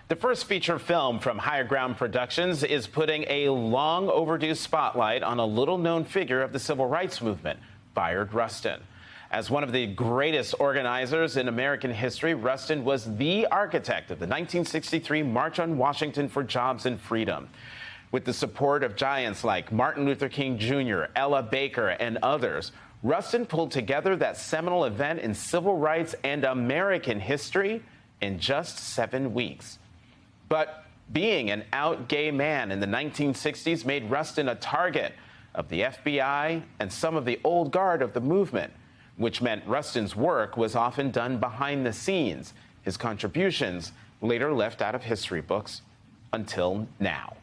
The first feature film from Higher Ground Productions is putting a long overdue spotlight on a little-known figure of the civil rights movement, Bayard Rustin. As one of the greatest organizers in American history, Rustin was the architect of the 1963 March on Washington for Jobs and Freedom. With the support of giants like Martin Luther King Jr., Ella Baker, and others, Rustin pulled together that seminal event in civil rights and American history in just 7 weeks. But being an out gay man in the 1960s made Rustin a target of the FBI and some of the old guard of the movement, which meant Rustin's work was often done behind the scenes, his contributions later left out of history books until now.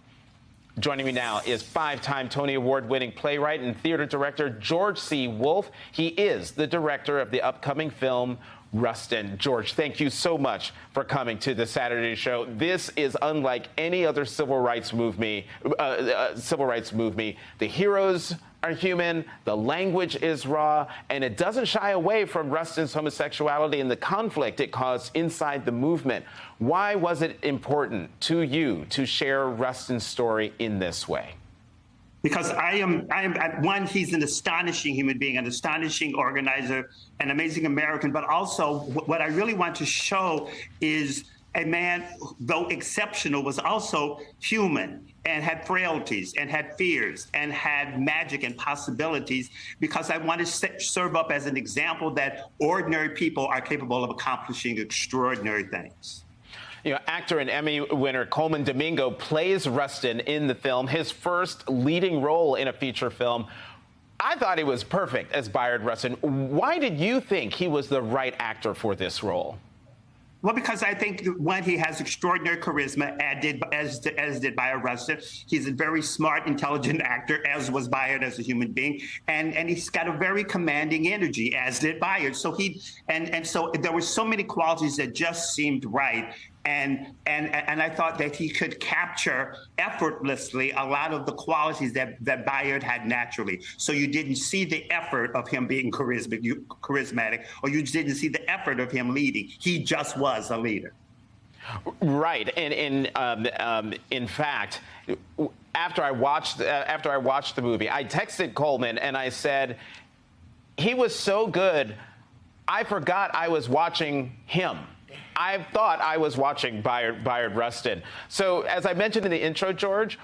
Joining me now is 5-time Tony Award-winning playwright and theater director George C. Wolfe. He is the director of the upcoming film Rustin. George, thank you so much for coming to the Saturday Show. This is unlike any other civil rights movie. The heroes are human, the language is raw, and it doesn't shy away from Rustin's homosexuality and the conflict it caused inside the movement. Why was it important to you to share Rustin's story in this way? Because one, he's an astonishing human being, an astonishing organizer, an amazing American, but also what I really want to show is a man, though exceptional, was also human and had frailties and had fears and had magic and possibilities, because I want to serve up as an example that ordinary people are capable of accomplishing extraordinary things. You know, actor and Emmy winner Colman Domingo plays Rustin in the film, his first leading role in a feature film. I thought he was perfect as Bayard Rustin. Why did you think he was the right actor for this role? Well, because I think, one, he has extraordinary charisma, as did Bayard Rustin. He's a very smart, intelligent actor, as was Bayard as a human being, and he's got a very commanding energy, as did Bayard. So so there were so many qualities that just seemed right. And I thought that he could capture effortlessly a lot of the qualities that Bayard had naturally. So you didn't see the effort of him being charismatic, or you didn't see the effort of him leading. He just was a leader. Right, and in fact, after I watched the movie, I texted Colman and I said, he was so good, I forgot I was watching him. I thought I was watching Bayard Rustin. So, as I mentioned in the intro, George,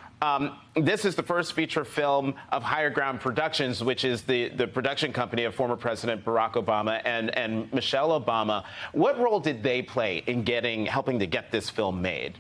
this is the first feature film of Higher Ground Productions, which is the production company of former President Barack Obama and Michelle Obama. What role did they play in helping to get this film made?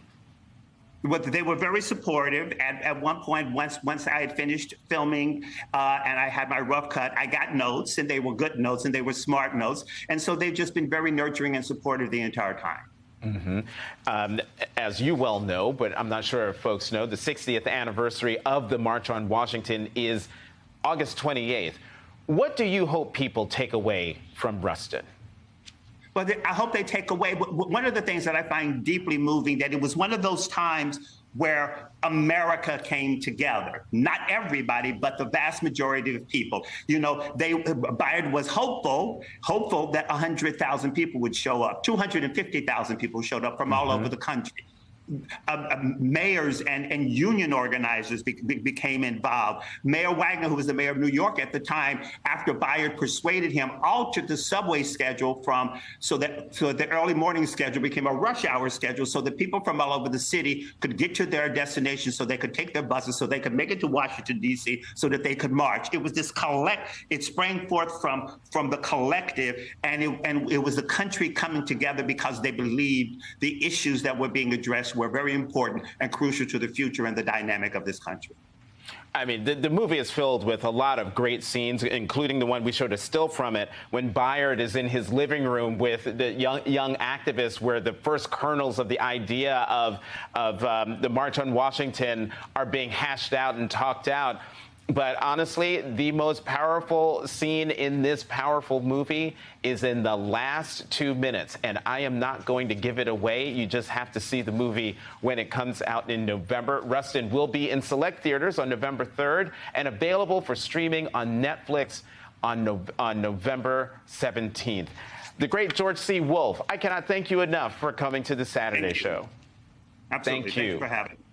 But they were very supportive. At one point, once I had finished filming and I had my rough cut, I got notes, and they were good notes, and they were smart notes. And so they've just been very nurturing and supportive the entire time. Mm-hmm. As you well know, but I'm not sure if folks know, the 60th anniversary of the March on Washington is August 28th. What do you hope people take away from Rustin? Well, I hope they take away one of the things that I find deeply moving, that it was one of those times where America came together. Not everybody, but the vast majority of people. You know, Bayard was hopeful that 100,000 people would show up. 250,000 people showed up from all over the country. Mayors and union organizers became involved. Mayor Wagner, who was the mayor of New York at the time, after Bayard persuaded him, altered the subway schedule so the early morning schedule became a rush hour schedule, so that people from all over the city could get to their destination, so they could take their buses, so they could make it to Washington, D.C., so that they could march. It was this it sprang forth from the collective, and it was the country coming together because they believed the issues that were being addressed were very important and crucial to the future and the dynamic of this country. I mean, the movie is filled with a lot of great scenes, including the one we showed a still from it when Bayard is in his living room with the young activists, where the first kernels of the idea of the March on Washington are being hashed out and talked out. But honestly, the most powerful scene in this powerful movie is in the last 2 minutes. And I am not going to give it away. You just have to see the movie when it comes out in November. Rustin will be in select theaters on November 3rd and available for streaming on Netflix on November 17th. The great George C. Wolfe, I cannot thank you enough for coming to the Saturday Show. Absolutely. Thank you. Thanks for having me.